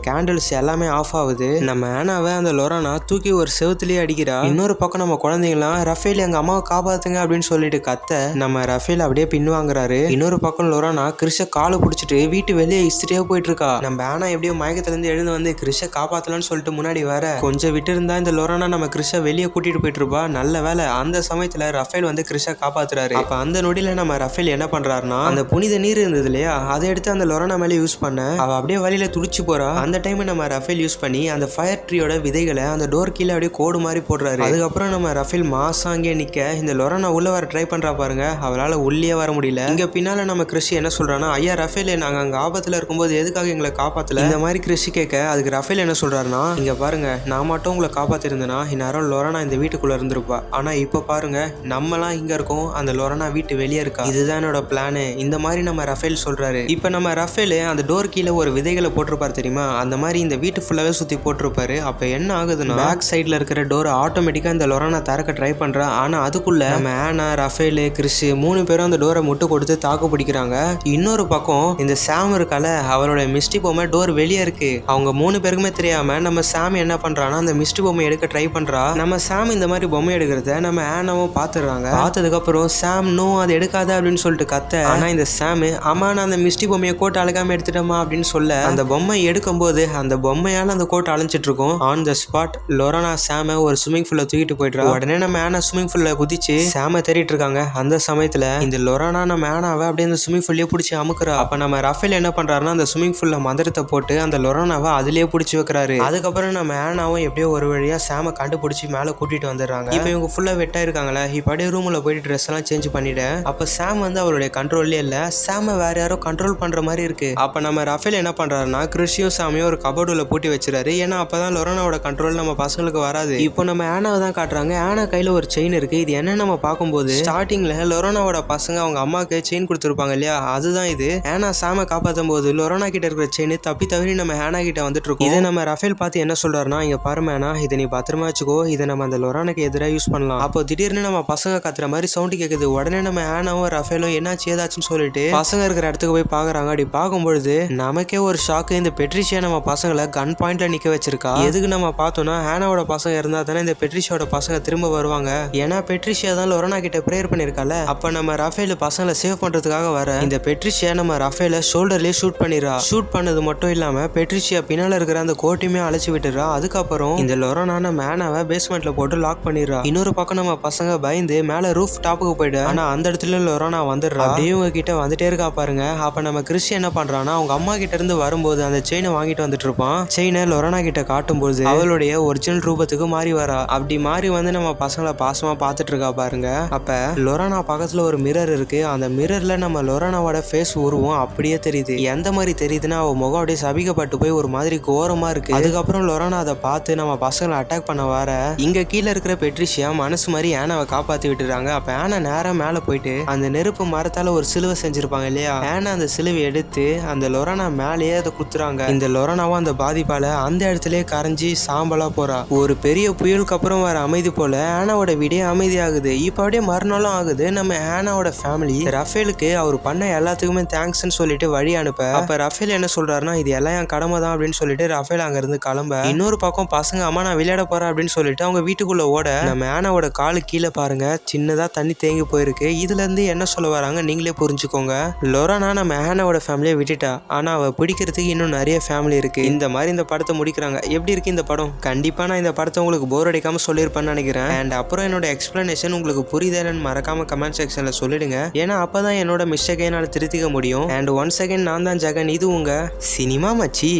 கேண்டில்ஸ் எல்லாமே ஆஃப் ஆகுது. நம்ம ஹேனாவை அந்த லொரானா தூக்கி ஒரு செவுத்துலயே அடிக்கிறா. இன்னொரு பக்கம் நம்ம குழந்தைங்களாம் ரஃபேல் எங்க அம்மாவை காப்பாத்துங்க அப்படின்னு சொல்லிட்டு கத்த நம்ம ரஃபேல் அப்படியே பின்வாங்குறாரு. இன்னொரு பக்கம் லொரானா கிறிஷ காலை பிடிச்சிட்டு வீட்டு வெளியே இஸ்திரியா போயிட்டு இருக்கா. நம்ம ஹேனா எப்படியோ மயக்கத்துல இருந்து எழுந்து வந்து கிறிஷ காப்பாத்தலாம்னு சொல்லிட்டு முன்னாடி வர கொஞ்சம் விட்டு இருந்தா இந்த லொரானா நம்ம கிறிஷ வெளியே கூட்டிட்டு போயிட்டு இருப்பா. நல்ல வேலை அந்த சமயத்துல ரஃபேல் வந்து கிறிஷ காப்பாத்துறாரு. அப்ப அந்த நொடியில நம்ம ரஃபேல் என்ன பண்றாருன்னா அந்த புனித நீர் இருந்தது இல்லையா அதை எடுத்து அந்த லொரானா மேல யூஸ் பண்ண அவ அப்படியே வழியில துடிச்சு போறா. அந்த டைம் நம்ம ரஃபேல் யூஸ் பண்ணி அந்த ஃபயர் ட்ரீயோட விதைகளை அந்த டோர் கீழே அப்படியே கோடு மாதிரி போடுறாரு. அதுக்கப்புறம் நம்ம ரஃபேல் மாசா அங்கே நிக்க இந்த லொரானா உள்ள வர ட்ரை பண்றா பாருங்க. அவளால உள்ளே வர முடியல. இங்க பின்னால நம்ம கிறிஷ் என்ன சொல்றான்னா ஐயா ரஃபேல் நாங்க அங்க ஆபத்துல இருக்கும்போது எதுக்காக எங்களை காப்பாத்தல இந்த மாதிரி கிறிஷ் கேட்க அதுக்கு ரஃபேல் என்ன சொல்றாருன்னா இங்க பாருங்க நான் மட்டும் உங்களை காப்பாத்திருந்தேன்னா இந்நேரம் லொரானா இந்த வீட்டுக்குள்ள இருந்திருப்பா. ஆனா இப்ப பாருங்க நம்மலாம் இங்க இருக்கோம், அந்த லொரானா வீட்டு வெளியே இருக்கா. இதுதான் என்னோட பிளானு. இந்த மாதிரி நம்ம ரஃபேல் சொல்றாரு. இப்ப நம்ம ரஃபேல் அந்த டோர் கீழே ஒரு விதைகளை போட்டிருப்பாரு தெரியுமா, அந்த மாதிரி இந்த வீட்டு ஃபுல்லாவே சுத்தி போட்டிருப்பாரு. அப்ப என்ன ஆகுதுன்னா பேக் சைட்ல இருக்கிற டோர் ஆட்டோமேட்டிக்கா இந்த லொரானா திறக்க ட்ரை பண்றா. ஆனா அதுக்குள்ள நம்ம ஹேனா ரஃபேல் கிறிஸ் 3 பேரும் அந்த டோரை முட்டு கொடுத்து தாக்கு பிடிக்கிறாங்க. இன்னொரு பக்கம் இந்த சாம் இருக்கால அவரோட மிஸ்டி பொம்மை டோர் வெளியே இருக்கு. அவங்க 3 பேருக்குமே தெரியாம நம்ம சாம் என்ன பண்றான்னா அந்த மிஸ்டி பொம்மை எடுக்க ட்ரை பண்றா. நம்ம சாம் இந்த மாதிரி பொம்மை எடுக்கிறத நம்ம ஹேனாவும் பாத்துறாங்க. பார்த்ததுக்கு அப்புறம் சாம் நோ அதை எடுக்காத அப்படின்னு சொல்லிட்டு கத்த. ஆனா இந்த சாம் ஆமா நான் அந்த மிஸ்டி பொம்மையை கோட்டை அழகாம எடுத்துட்டோமா அப்படின்னு சொல்ல அந்த பொம்மை எடுக்கும் போது அந்த பொம்மையால அந்த கோட்டை அழைஞ்சிட்டு இருக்கும். ஆன் த ஸ்பாட் லொரானா சாம ஒரு ஸ்விமிங் பூல்ல தூக்கிட்டு போயிடுறா. உடனே நம்ம ஹேனா ஸ்விமிங் பூல்ல குதிச்சு சாம தேடிட்டு இருக்காங்க. அந்த சமயத்துல இந்த லொரானா நம்ம ஹேனாவை அப்படியே அந்த ஸ்விமிங் பூல்லையே பிடிச்சி அமுக்குறா. அப்ப நம்ம ரஃபேல் என்ன பண்றாருன்னா அந்த ஸ்விமிங் பூல்ல மந்திரத்தை போட்டு அந்த லொரானாவை அதுலயே பிடிச்சி வைக்கிறாரு. அதுக்கப்புறம் நம்ம ஹேனாவும் எப்படியோ ஒரு வழியா சாம கண்டுபிடிச்சி மேல கூட்டிட்டு வந்துடுறாங்க. இப்ப இவங்க ஃபுல்லா வெட்டா இருக்காங்களா. இப்ப அப்படியே ரூம்ல போயிட்டு ட்ரெஸ் எல்லாம் சேஞ்ச் பண்ணிட்டேன். அப்ப சாம் வந்து அவருடைய கண்ட்ரோல்லே இல்ல, சாம வேற யாரோ கண்ட்ரோல் பண்ற மாதிரி இருக்கு. அப்ப நம்ம ரஃபேல் என்ன பண்றாருன்னா கிறிஷியும் சாமியும் ஒரு கபோர்டுல பூட்டி வச்சிருக்காரு. ஏன்னா அப்பதான் லொரானாவோட கண்ட்ரோல் நம்ம பசங்களுக்கு வராது. இப்போ நம்ம ஹேனாவை தான் காட்டுறாங்க. ஹேனா கையில ஒரு செயின் இருக்கு. இது என்ன நம்ம பார்க்கும்போது ஸ்டார்டிங்ல லொரானாவோட பசங்க அவங்க அம்மாக்கு செயின் கொடுத்துருப்பாங்க இல்லையா, அதுதான் இது. ஹேனா சாம காப்பாத்தும் போது லொரானா கிட்ட இருக்கிற செயின் தவறி நம்ம ஹேனா கிட்ட வந்துட்டு இருக்கோம். இதை நம்ம ரஃபேல் பார்த்து என்ன சொல்றாருன்னா இங்க பாரு ஹேனா இதை நீ பத்திரமா வச்சுக்கோ, இதை நம்ம அந்த லொரானுக்கு எதிராக யூஸ் பண்ணலாம். அப்போ திடீர்னு நம்ம பசங்க கத்துற மாதிரி சவுண்ட் கேக்குது. உடனே நம்ம ஹேனாவும் ரஃபேலும் என்னாச்சு ஏதாச்சுன்னு சொல்லிட்டு பசங்க இருக்கிற இடத்துக்கு போய் பாக்குறாங்க. அப்படி பார்க்கும்பொழுது நமக்கே ஒரு ஷாக்கு. இந்த பெட்ரிஷியா நம்ம பசங்களை கன் பாயிண்ட்ல நிக்க வச்சிருக்கா. எதுக்கு நம்ம பார்த்தோம்னா ஹேனாவோட பசங்க இருந்தா தானே இந்த பெட்ரிஷியோட பசங்க திரும்ப வருவாங்க. ஏன்னா பெட்ரிஷியா தான் லொரானா கிட்ட பிரேயர் பண்ணிருக்கால. அப்ப நம்ம ரஃபேல் பசங்களை சேவ் பண்றதுக்காக வர இந்த பெட்ரிஷியா நம்ம ரஃபேல ஷோல்டர்லயே ஷூட் பண்ணிடுறா. ஷூட் பண்ணது மட்டும் இல்லாம பெட்ரிஷியா பின்னால இருக்கிற அந்த கோட்டையுமே அழைச்சு விட்டுறா. அதுக்கப்புறம் இந்த லொரானா நம்ம ஹேனாவை பேஸ்மெண்ட்ல போட்டு லாக் பண்ணிடுறா. இன்னொரு பக்கம் நம்ம பசங்க பயந்து மேல ரூஃப் டாப்புக்கு போயிடு. ஆனா அந்த இடத்துல லொரானா வந்துடுறா. அப்படியே இவங்க கிட்ட வந்துட்டே இருக்கா பாருங்க. அப்ப நம்ம கிறிஸ் என்ன பண்றான்னா அவங்க அம்மா கிட்ட இருந்து வரும்போது அந்த செயினை வாங்கிட்டு வந்துட்டு இருப்பான். செயினை லொரானா கிட்ட காட்டும் போது அவளுடைய ஒரிஜினல் ரூபத்துக்கு மாறி வரா. அப்படி மாறி வந்து நம்ம பசங்களை பாசமா பாத்துட்டு இருக்கா பாருங்க. அப்ப லொரானா பக்கத்துல ஒரு மிரர் இருக்கு. அந்த மிரர்ல நம்ம லொரானாவோட ஃபேஸ் உருவம் அப்படியே தெரியுது. எந்த மாதிரி தெரியுதுன்னா அவ முகம் அப்படியே சபிக்கப்பட்டு பட்டு போய் ஒரு மாதிரி கோரமா இருக்கு. அதுக்கப்புறம் லொரானா அதை பார்த்து நம்ம பசங்களை அட்டாக் பண்ண வர இங்க கீழே இருக்கிற பெட்ரிஷியா மனசு மாதிரி ஆனாவை காப்பாத்தி விட்டுறாங்க. அப்ப ஆனா நேரா மேல போயிட்டு அந்த நெருப்பு மரத்தால ஒரு சிலுவை செஞ்சிருப்பாங்க இல்லையா, ஆனா அந்த சிலுவை எடுத்து அந்த லொரானா மேலேயே அதை குத்துறாங்க. இந்த லொரானாவும் அந்த பாதிப்பால அந்த இடத்துலயே கரைஞ்சி சாம்பலா போறா. ஒரு பெரிய புயலுக்கு அப்புறம் வர அமைதி போல ஆனாவோட வீடே அமைதி ஆகுது. இப்ப அப்படியே மறுநாளும் ஆகுது. நம்ம ஆனாவோட ஃபேமிலி ரஃபேலுக்கு அவர் பண்ண எல்லாத்துக்குமே தேங்க்ஸ்ன்னு சொல்லிட்டு வழி அனுப்ப, அப்ப ரஃபேல் என்ன சொல்றாருன்னா இது எல்லாம் என் கடமை தான் அப்படின்னு சொல்லிட்டு ரஃபேல் அங்க இருந்து கிளம்ப, இன்னொரு பக்கம் பசங்க அம்மா நான் விளையாட போறேன் அப்படின்னு சொல்லிட்டு அவங்க வீட்டுக்குள்ள ஓட நம்ம ஆனாவோட காலு கீழே பாருங்க சின்னதா தண்ணி தேங்கி போயிருக்கு. இதுல இருந்து என்ன சொல்ல வராங்க நீங்களே புரிஞ்சுக்கோங்க. லொரானா நம்ம ஆனாவோட ஃபேமிலியை விட்டுட்டா, ஆனா அவ பிடிக்கிறதுக்கு இன்னும் நிறைய ஃபேமிலி இருக்கு. இந்த மாதிரி இந்த படத்தை முடிக்கிறாங்க. எப்படி இருக்கு இந்த படம்? கண்டிப்பா நான் இந்த படத்தை உங்களுக்கு போர் அடிக்காம சொல்லியிருப்பேன்னு நினைக்கிறேன். அண்ட் அப்புறம் என்னோட எக்ஸ்பிளனேஷன் உங்களுக்கு புரியுதான்னு மறக்காம கமெண்ட் செக்ஷன்ல சொல்லிடுங்க. ஏன்னா அப்பதான் என்னோட மிஸ்டேக்கை என்னால் திருத்திக்க முடியும். அண்ட் ஒன்ஸ் அகைன் நான் தான் ஜெகன், இது உங்க சினிமா மச்சி.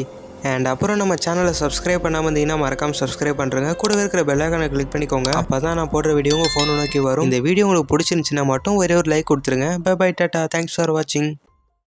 அண்ட் அப்புறம் நம்ம சேனலை சப்ஸ்கிரைப் பண்ணாமல் இருந்தீங்கன்னா மறக்காம சப்ஸ்கிரைப் பண்ணுறேங்க. கூடவே இருக்கிற பெல் ஐகானை கிளிக் பண்ணிக்கோங்க. அப்போ தான் நான் போடுற வீடியோ உங்கள் ஃபோனை நோக்கி வரும். இந்த வீடியோ உங்களுக்கு பிடிச்சிருந்துச்சுன்னா மட்டும் ஒரே ஒரு லைக் கொடுத்துருங்க. Bye bye, tata, thanks for வாட்சிங்.